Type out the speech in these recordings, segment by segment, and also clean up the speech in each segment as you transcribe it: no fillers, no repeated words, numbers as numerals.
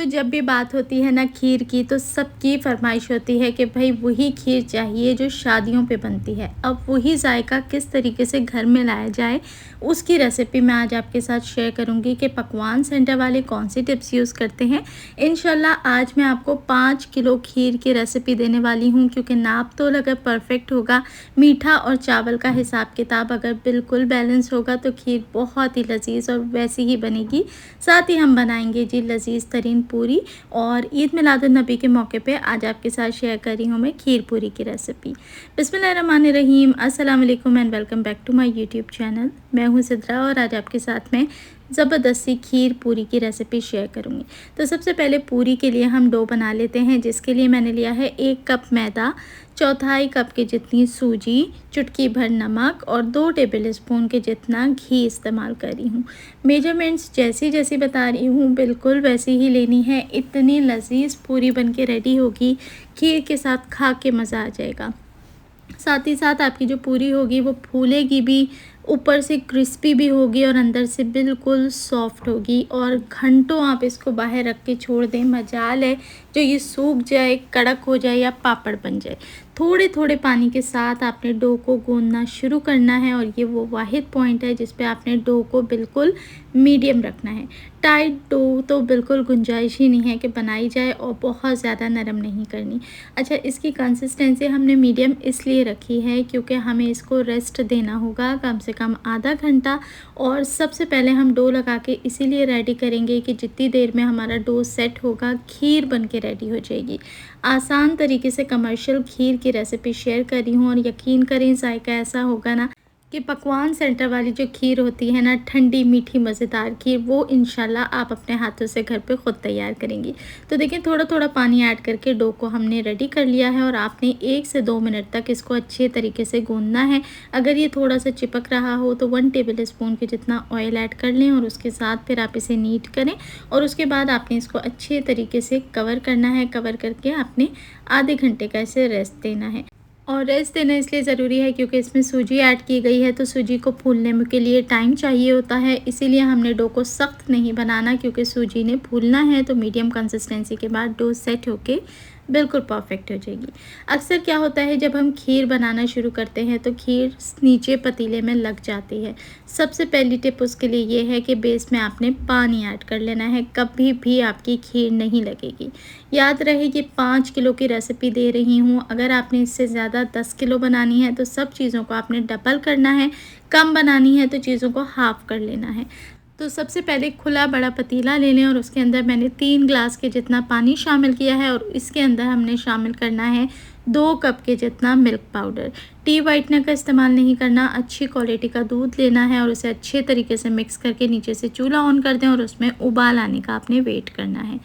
तो जब भी बात होती है ना खीर की, तो सबकी फरमाइश होती है कि भाई वही खीर चाहिए जो शादियों पे बनती है। अब वही जायका किस तरीके से घर में लाया जाए, उसकी रेसिपी मैं आज आपके साथ शेयर करूंगी कि पकवान सेंटर वाले कौन सी टिप्स यूज़ करते हैं। इंशाल्लाह आज मैं आपको 5 किलो खीर की रेसिपी देने वाली हूँ, क्योंकि नाप तो अगर परफेक्ट होगा, मीठा और चावल का हिसाब किताब अगर बिल्कुल बैलेंस होगा, तो खीर बहुत ही लजीज और वैसी ही बनेगी। साथ ही हम बनाएंगे जी लजीज तरीन पूरी, और ईद मिलादुन्नबी के मौके पे आज आपके साथ शेयर कर रही हूँ मैं खीर पूरी की रेसिपी। बिस्मिल्लाहिर्रहमानिर्रहीम, अस्सलाम वालेकुम and welcome back to my YouTube channel. मैं हूँ सिद्रा और आज आपके साथ में ज़बरदस्ती खीर पूरी की रेसिपी शेयर करूँगी। तो सबसे पहले पूरी के लिए हम डो बना लेते हैं, जिसके लिए मैंने लिया है 1 कप मैदा, चौथाई कप के जितनी सूजी, चुटकी भर नमक और 2 टेबल स्पून के जितना घी इस्तेमाल कर रही हूँ। मेजरमेंट्स जैसी जैसी बता रही हूँ बिल्कुल वैसी ही लेनी है। इतनी लजीज पूरी बन के रेडी होगी, खीर के साथ खा के मज़ा आ जाएगा। साथ ही साथ आपकी जो पूरी होगी वो फूलेगी भी, ऊपर से क्रिस्पी भी होगी और अंदर से बिल्कुल सॉफ्ट होगी। और घंटों आप इसको बाहर रख के छोड़ दें, मजाल है जो ये सूख जाए, कड़क हो जाए या पापड़ बन जाए। थोड़े थोड़े पानी के साथ आपने डो को गूंदना शुरू करना है, और ये वो वाहिद पॉइंट है जिस पे आपने डो को बिल्कुल मीडियम रखना है। टाइट डो तो बिल्कुल गुंजाइश ही नहीं है कि बनाई जाए, और बहुत ज़्यादा नरम नहीं करनी। अच्छा, इसकी कंसिस्टेंसी हमने मीडियम इसलिए रखी है क्योंकि हमें इसको रेस्ट देना होगा कम से कम आधा घंटा। और सबसे पहले हम डो लगा के इसीलिए रेडी करेंगे कि जितनी देर में हमारा डो सेट होगा, खीर बन के रेडी हो जाएगी। आसान तरीके से कमर्शियल खीर की रेसिपी शेयर कर रही हूँ, और यकीन करें जायका ऐसा होगा ना कि पकवान सेंटर वाली जो खीर होती है ना, ठंडी मीठी मज़ेदार खीर, वो इंशाल्लाह आप अपने हाथों से घर पे ख़ुद तैयार करेंगी। तो देखिए, थोड़ा थोड़ा पानी ऐड करके डो को हमने रेडी कर लिया है, और आपने 1 से 2 मिनट तक इसको अच्छे तरीके से गूंदना है। अगर ये थोड़ा सा चिपक रहा हो तो 1 टेबल स्पून के जितना ऑयल ऐड कर लें, और उसके साथ फिर आप इसे नीट करें। और उसके बाद आपने इसको अच्छे तरीके से कवर करना है। कवर करके आपने आधे घंटे का इसे रेस्ट देना है। और रेस्ट देना इसलिए ज़रूरी है क्योंकि इसमें सूजी ऐड की गई है, तो सूजी को फूलने के लिए टाइम चाहिए होता है। इसीलिए हमने डो को सख्त नहीं बनाना, क्योंकि सूजी ने फूलना है। तो मीडियम कंसिस्टेंसी के बाद डो सेट होके बिल्कुल परफेक्ट हो जाएगी। अक्सर क्या होता है, जब हम खीर बनाना शुरू करते हैं तो खीर नीचे पतीले में लग जाती है। सबसे पहली टिप उसके लिए ये है कि बेस में आपने पानी ऐड कर लेना है, कभी भी आपकी खीर नहीं लगेगी। याद रहे कि 5 किलो की रेसिपी दे रही हूँ, अगर आपने इससे ज़्यादा 10 किलो बनानी है तो सब चीज़ों को आपने डबल करना है। कम बनानी है तो चीज़ों को हाफ़ कर लेना है। तो सबसे पहले खुला बड़ा पतीला ले लें, और उसके अंदर मैंने 3 ग्लास के जितना पानी शामिल किया है, और इसके अंदर हमने शामिल करना है 2 कप के जितना मिल्क पाउडर। टी वाइटनर का इस्तेमाल नहीं करना, अच्छी क्वालिटी का दूध लेना है, और उसे अच्छे तरीके से मिक्स करके नीचे से चूल्हा ऑन कर दें, और उसमें उबाल आने का आपने वेट करना है।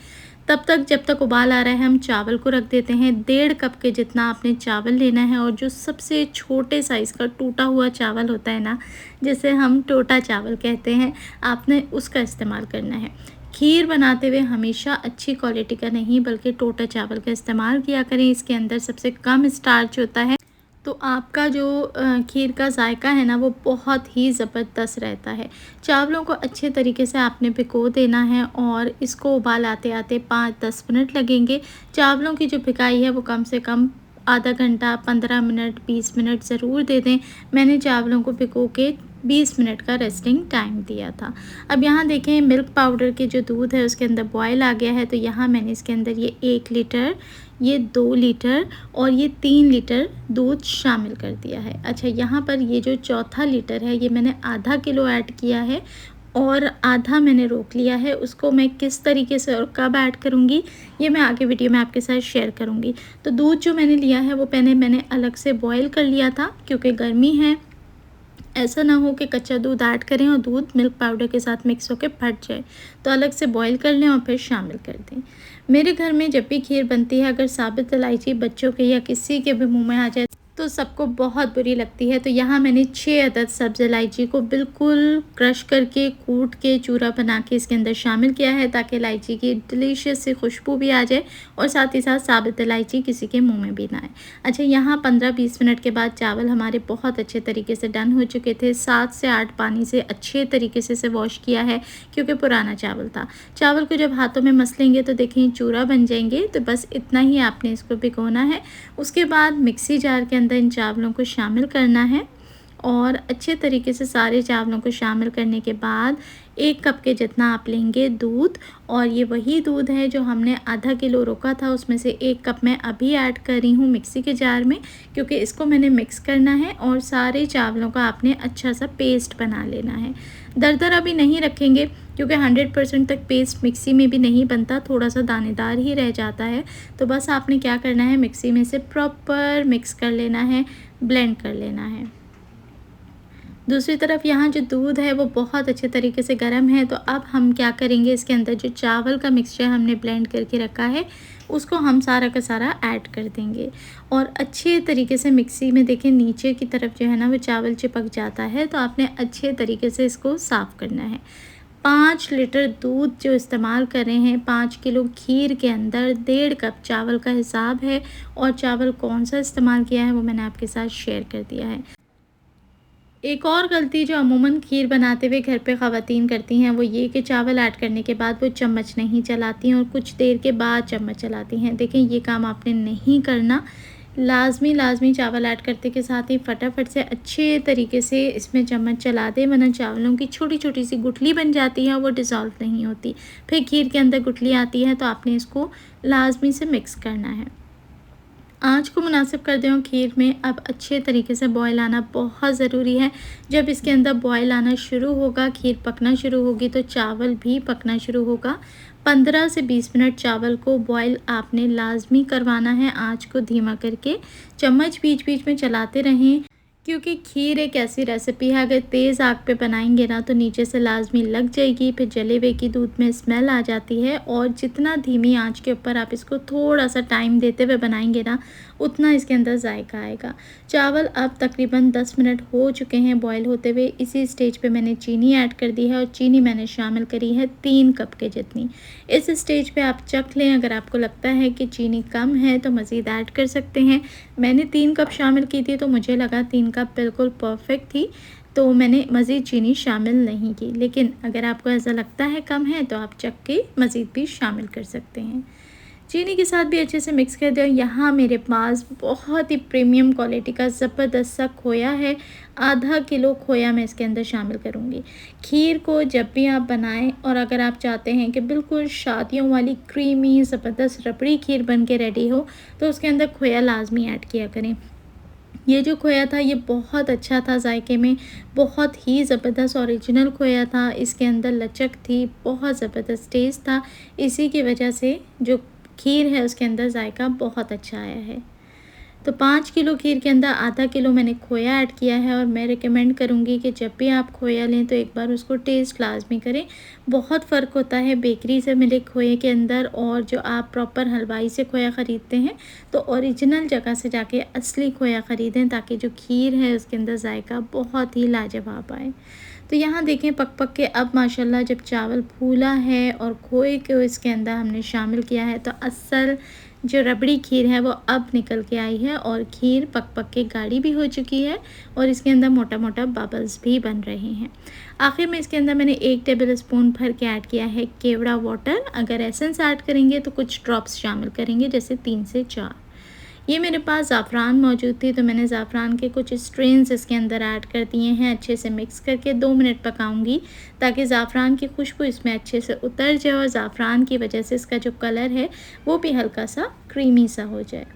तब तक जब तक उबाल आ रहा है, हम चावल को रख देते हैं। 1.5 कप के जितना आपने चावल लेना है, और जो सबसे छोटे साइज़ का टूटा हुआ चावल होता है ना, जिसे हम टोटा चावल कहते हैं, आपने उसका इस्तेमाल करना है। खीर बनाते हुए हमेशा अच्छी क्वालिटी का नहीं बल्कि टोटा चावल का इस्तेमाल किया करें। इसके अंदर सबसे कम स्टार्च होता है, तो आपका जो खीर का जायका है ना, वो बहुत ही ज़बरदस्त रहता है। चावलों को अच्छे तरीके से आपने भिगो देना है, और इसको उबाल आते आते 5-10 मिनट लगेंगे। चावलों की जो भिगाई है वो कम से कम आधा घंटा, 15 मिनट, 20 मिनट ज़रूर दे दें। मैंने चावलों को भिगो के 20 मिनट का रेस्टिंग टाइम दिया था। अब यहाँ देखें, मिल्क पाउडर के जो दूध है उसके अंदर बॉयल आ गया है, तो यहाँ मैंने इसके अंदर ये 1 लीटर, ये 2 लीटर और ये 3 लीटर दूध शामिल कर दिया है। अच्छा, यहाँ पर ये जो चौथा लीटर है, ये मैंने आधा किलो ऐड किया है, और आधा मैंने रोक लिया है। उसको मैं किस तरीके से और कब ऐड करूँगी, ये मैं आगे वीडियो में आपके साथ शेयर करूँगी। तो दूध जो मैंने लिया है वो पहले मैंने अलग से बॉयल कर लिया था, क्योंकि गर्मी है, ऐसा ना हो कि कच्चा दूध ऐड करें और दूध मिल्क पाउडर के साथ मिक्स होकर फट जाए। तो अलग से बॉईल कर लें और फिर शामिल कर दें। मेरे घर में जब भी खीर बनती है, अगर साबित इलायची बच्चों के या किसी के भी मुंह में आ जाए तो सबको बहुत बुरी लगती है। तो यहाँ मैंने 6 अदद सब्ज़ इलायची को बिल्कुल क्रश करके, कूट के चूरा बना के इसके अंदर शामिल किया है, ताकि इलायची की डिलीशियस सी खुशबू भी आ जाए और साथ ही साथ साबुत इलायची किसी के मुंह में भी ना आए। अच्छा, यहाँ 15-20 मिनट के बाद चावल हमारे बहुत अच्छे तरीके से डन हो चुके थे। 7 से 8 पानी से अच्छे तरीके से इसे वॉश किया है, क्योंकि पुराना चावल था। चावल को जब हाथों में मसलेंगे तो देखें चूरा बन जाएंगे। तो बस इतना ही आपने इसको भिगोना है। उसके बाद मिक्सी जार के अंदर इन चावलों को शामिल करना है और अच्छे तरीके से सारे चावलों को शामिल करने के बाद 1 कप के जितना आप लेंगे दूध, और ये वही दूध है जो हमने आधा किलो रोका था, उसमें से 1 कप मैं अभी ऐड कर रही हूँ मिक्सी के जार में, क्योंकि इसको मैंने मिक्स करना है और सारे चावलों का आपने अच्छा सा पेस्ट बना लेना है। दरदरा भी नहीं रखेंगे, क्योंकि 100% तक पेस्ट मिक्सी में भी नहीं बनता, थोड़ा सा दानेदार ही रह जाता है। तो बस आपने क्या करना है, मिक्सी में से प्रॉपर मिक्स कर लेना है, ब्लेंड कर लेना है। दूसरी तरफ यहाँ जो दूध है वो बहुत अच्छे तरीके से गर्म है। तो अब हम क्या करेंगे, इसके अंदर जो चावल का मिक्सचर हमने ब्लेंड करके रखा है उसको हम सारा का सारा ऐड कर देंगे और अच्छे तरीके से मिक्सी में देखें नीचे की तरफ जो है ना वो चावल चिपक जाता है। तो आपने अच्छे तरीके से इसको साफ़ करना है। 5 लीटर दूध जो इस्तेमाल कर रहे हैं, 5 किलो खीर के अंदर 1.5 कप चावल का हिसाब है, और चावल कौन सा इस्तेमाल किया है वो मैंने आपके साथ शेयर कर दिया है। एक और गलती जो अमूमन खीर बनाते हुए घर पे ख़वातीन करती हैं वो ये कि चावल ऐड करने के बाद वो चम्मच नहीं चलाती हैं और कुछ देर के बाद चम्मच चलाती हैं। देखें, ये काम आपने नहीं करना। लाजमी चावल ऐड करते के साथ ही फटाफट से अच्छे तरीके से इसमें चम्मच चला दें, वरना चावलों की छोटी छोटी सी गुठली बन जाती है, वो डिज़ोल्व नहीं होती। फिर खीर के अंदर गुठली आती है, तो आपने इसको लाजमी से मिक्स करना है। आँच को मुनासिब कर दें खीर में। अब अच्छे तरीके से बॉयल आना बहुत ज़रूरी है। जब इसके अंदर बॉयल आना शुरू होगा, खीर पकना शुरू होगी, तो चावल भी पकना शुरू होगा। 15 से 20 मिनट चावल को बॉयल आपने लाजमी करवाना है, आँच को धीमा करके। चम्मच बीच बीच में चलाते रहें, क्योंकि खीर एक ऐसी रेसिपी है अगर तेज़ आग पे बनाएंगे ना तो नीचे से लाजमी लग जाएगी, फिर जले हुए की दूध में स्मेल आ जाती है। और जितना धीमी आंच के ऊपर आप इसको थोड़ा सा टाइम देते हुए बनाएंगे ना, उतना इसके अंदर जायका आएगा। चावल अब तकरीबन 10 मिनट हो चुके हैं बॉयल होते हुए। इसी स्टेज पे मैंने चीनी ऐड कर दी है, और चीनी मैंने शामिल करी है 3 कप के जितनी। इस स्टेज पे आप चख लें, अगर आपको लगता है कि चीनी कम है तो मज़ीद ऐड कर सकते हैं। मैंने 3 कप शामिल की थी, तो मुझे लगा 3 कप बिल्कुल परफेक्ट थी, तो मैंने मज़ीद चीनी शामिल नहीं की। लेकिन अगर आपको ऐसा लगता है कम है तो आप चख के मज़ीद भी शामिल कर सकते हैं। चीनी के साथ भी अच्छे से मिक्स कर दो। यहाँ मेरे पास बहुत ही प्रीमियम क्वालिटी का ज़बरदस्त सा खोया है। आधा किलो खोया मैं इसके अंदर शामिल करूँगी। खीर को जब भी आप बनाएं, और अगर आप चाहते हैं कि बिल्कुल शादियों वाली क्रीमी ज़बरदस्त रबड़ी खीर बन के रेडी हो, तो उसके अंदर खोया लाजमी ऐड किया करें। ये जो खोया था ये बहुत अच्छा था, जायके में बहुत ही ज़बरदस्त ओरिजिनल खोया था। इसके अंदर लचक थी, बहुत ज़बरदस्त टेस्ट था। इसी की वजह से जो खीर है उसके अंदर जायका बहुत अच्छा आया है। तो 5 किलो खीर के अंदर आधा किलो मैंने खोया ऐड किया है, और मैं रिकमेंड करूँगी कि जब भी आप खोया लें तो एक बार उसको टेस्ट लाजमी करें। बहुत फ़र्क होता है बेकरी से मिले खोए के अंदर और जो आप प्रॉपर हलवाई से खोया ख़रीदते हैं। तो ओरिजिनल जगह से जाके असली खोया ख़रीदें, ताकि जो खीर है उसके अंदर जायका बहुत ही लाजवाब आए। तो यहाँ देखें पक पक के अब माशाल्लाह जब चावल फूला है और खोए को इसके अंदर हमने शामिल किया है, तो असल जो रबड़ी खीर है वो अब निकल के आई है, और खीर पक पक के गाढ़ी भी हो चुकी है, और इसके अंदर मोटा मोटा बबल्स भी बन रहे हैं। आखिर में इसके अंदर मैंने 1 टेबल स्पून भर के ऐड किया है केवड़ा वाटर। अगर एसेंस ऐड करेंगे तो कुछ ड्रॉप्स शामिल करेंगे, जैसे 3 से 4। ये मेरे पास ज़ाफ़रान मौजूद थी, तो मैंने ज़ाफ़रान के कुछ स्ट्रेन्स इसके अंदर ऐड कर दिए हैं। अच्छे से मिक्स करके 2 मिनट पकाऊंगी, ताकि ज़ाफ़रान की खुशबू इसमें अच्छे से उतर जाए, और ज़ाफ़रान की वजह से इसका जो कलर है वो भी हल्का सा क्रीमी सा हो जाए।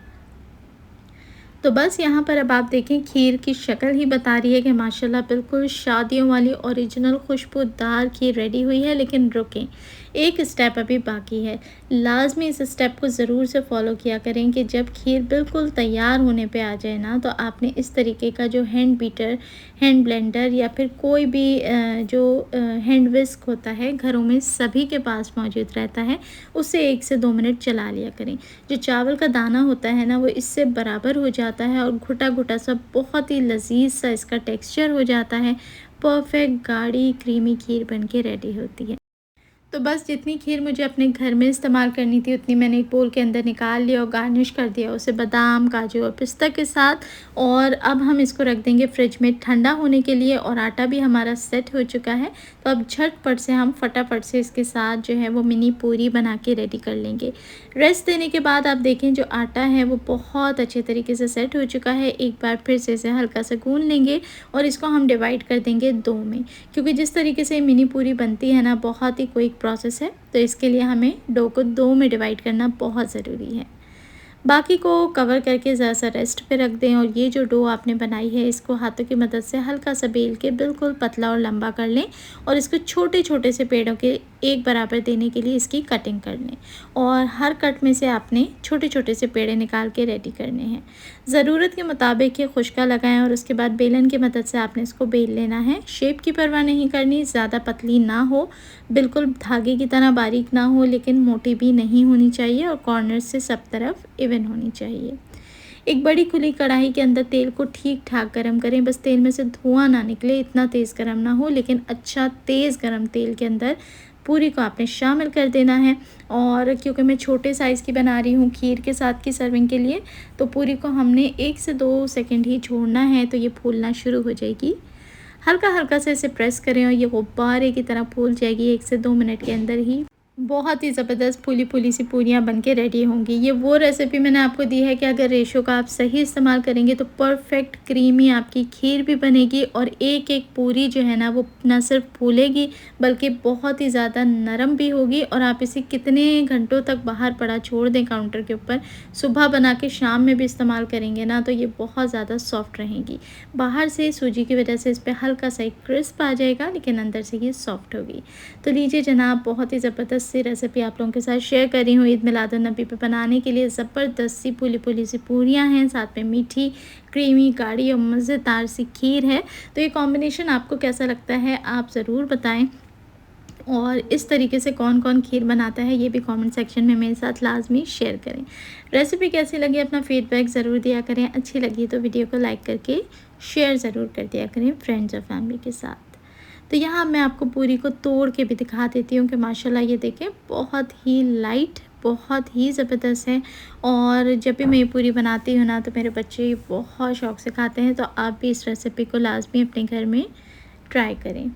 तो बस यहाँ पर अब आप देखें खीर की शक्ल ही बता रही है कि माशाल्लाह बिल्कुल शादियों वाली ओरिजिनल खुशबूदार खीर रेडी हुई है। लेकिन रुकें, एक स्टेप अभी बाकी है। लाज़मी इस स्टेप को ज़रूर से फ़ॉलो किया करें कि जब खीर बिल्कुल तैयार होने पे आ जाए ना, तो आपने इस तरीके का जो हैंड बीटर, हैंड ब्लेंडर या फिर कोई भी हैंड विस्क होता है, घरों में सभी के पास मौजूद रहता है, उससे 1 से 2 मिनट चला लिया करें। जो चावल का दाना होता है ना, वो इससे बराबर हो जाता है और घुटा-घुटा सा बहुत ही लज़ीज़ सा इसका टेक्सचर हो जाता है। परफ़ेक्ट गाढ़ी क्रीमी खीर बन के रेडी होती है। तो बस जितनी खीर मुझे अपने घर में इस्तेमाल करनी थी उतनी मैंने एक बोल के अंदर निकाल लिया और गार्निश कर दिया उसे बादाम, काजू और पिस्ता के साथ। और अब हम इसको रख देंगे फ्रिज में ठंडा होने के लिए और आटा भी हमारा सेट हो चुका है। तो अब झटपट से हम फटाफट से इसके साथ जो है वो मिनी पूरी बना के रेडी कर लेंगे। रेस्ट देने के बाद आप देखें जो आटा है वो बहुत अच्छे तरीके से सेट हो चुका है। एक बार फिर से इसे हल्का सा गूँध लेंगे और इसको हम डिवाइड कर देंगे 2 में, क्योंकि जिस तरीके से मिनी पूरी बनती है ना, बहुत ही क्विक प्रोसेस है। तो इसके लिए हमें डो को 2 में डिवाइड करना बहुत ज़रूरी है। बाकी को कवर करके ज़रा सा रेस्ट पे रख दें और ये जो डो आपने बनाई है इसको हाथों की मदद से हल्का सा बेल के बिल्कुल पतला और लंबा कर लें और इसको छोटे-छोटे से पेड़ों के एक बराबर देने के लिए इसकी कटिंग कर लें और हर कट में से आपने छोटे-छोटे से पेड़े निकाल के रेडी करने हैं। ज़रूरत के मुताबिक ये खुश्का लगाएं और उसके बाद बेलन की मदद से आपने इसको बेल लेना है। शेप की परवाह नहीं करनी, ज़्यादा पतली ना हो, बिल्कुल धागे की तरह बारीक ना हो, लेकिन मोटी भी नहीं होनी चाहिए और कॉर्नर से सब तरफ इवन होनी चाहिए। एक बड़ी खुली कढ़ाई के अंदर तेल को ठीक ठाक गरम करें, बस तेल में से धुआं ना निकले, इतना तेज़ गरम ना हो, लेकिन अच्छा तेज़ गरम तेल के अंदर पूरी को आपने शामिल कर देना है। और क्योंकि मैं छोटे साइज़ की बना रही हूँ खीर के साथ की सर्विंग के लिए, तो पूरी को हमने 1 से 2 सेकंड ही छोड़ना है, तो ये फूलना शुरू हो जाएगी। हल्का-हल्का से इसे प्रेस करें और ये गुब्बारे की तरह फूल जाएगी। 1 से 2 मिनट के अंदर ही बहुत ही ज़बरदस्त फूली-फूली सी पूरियाँ बन के रेडी होंगी। ये वो रेसिपी मैंने आपको दी है कि अगर रेशो का आप सही इस्तेमाल करेंगे तो परफ़ेक्ट क्रीमी आपकी खीर भी बनेगी और एक-एक पूरी जो है ना वो ना सिर्फ फूलेगी बल्कि बहुत ही ज़्यादा नरम भी होगी। और आप इसे कितने घंटों तक बाहर पड़ा छोड़ दें काउंटर के ऊपर, सुबह बना के शाम में भी इस्तेमाल करेंगे ना, तो ये बहुत ज़्यादा सॉफ्ट रहेंगी। बाहर से सूजी की वजह से इस पे हल्का सा एक क्रिस्प आ जाएगा, लेकिन अंदर से ये सॉफ्ट होगी। तो लीजिए जनाब, बहुत ही ज़बरदस्त सी रेसिपी आप लोगों के साथ शेयर कर रही हूँ। ईद मिलादुन्नबी पे बनाने के लिए ज़बरदस्त सी फूली-फूली सी पूरियाँ हैं, साथ में मीठी, क्रीमी, गाढ़ी और मज़ेदार सी खीर है। तो ये कॉम्बिनेशन आपको कैसा लगता है आप ज़रूर बताएँ। और इस तरीके से कौन-कौन खीर बनाता है ये भी कमेंट सेक्शन में मेरे साथ लाज़मी शेयर करें। रेसिपी कैसी लगी अपना फीडबैक ज़रूर दिया करें। अच्छी लगी तो वीडियो को लाइक करके शेयर ज़रूर कर दिया करें फ्रेंड्स और फैमिली के साथ। तो यहाँ मैं आपको पूरी को तोड़ के भी दिखा देती हूँ कि माशाल्लाह ये देखें बहुत ही लाइट, बहुत ही ज़बरदस्त है। और जब भी मैं ये पूरी बनाती हूँ ना, तो मेरे बच्चे बहुत शौक़ से खाते हैं। तो आप भी इस रेसिपी को लाज़मी अपने घर में ट्राई करें।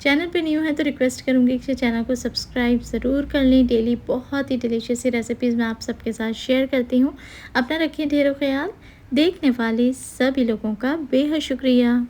चैनल पे न्यू है तो रिक्वेस्ट करूँगी कि चैनल को सब्सक्राइब ज़रूर कर लें। डेली बहुत ही डिलीशियस सी रेसिपीज़ मैं आप सबके साथ शेयर करती हूँ। अपना रखिए ढेरों ख्याल। देखने वाले सभी लोगों का बेहद शुक्रिया।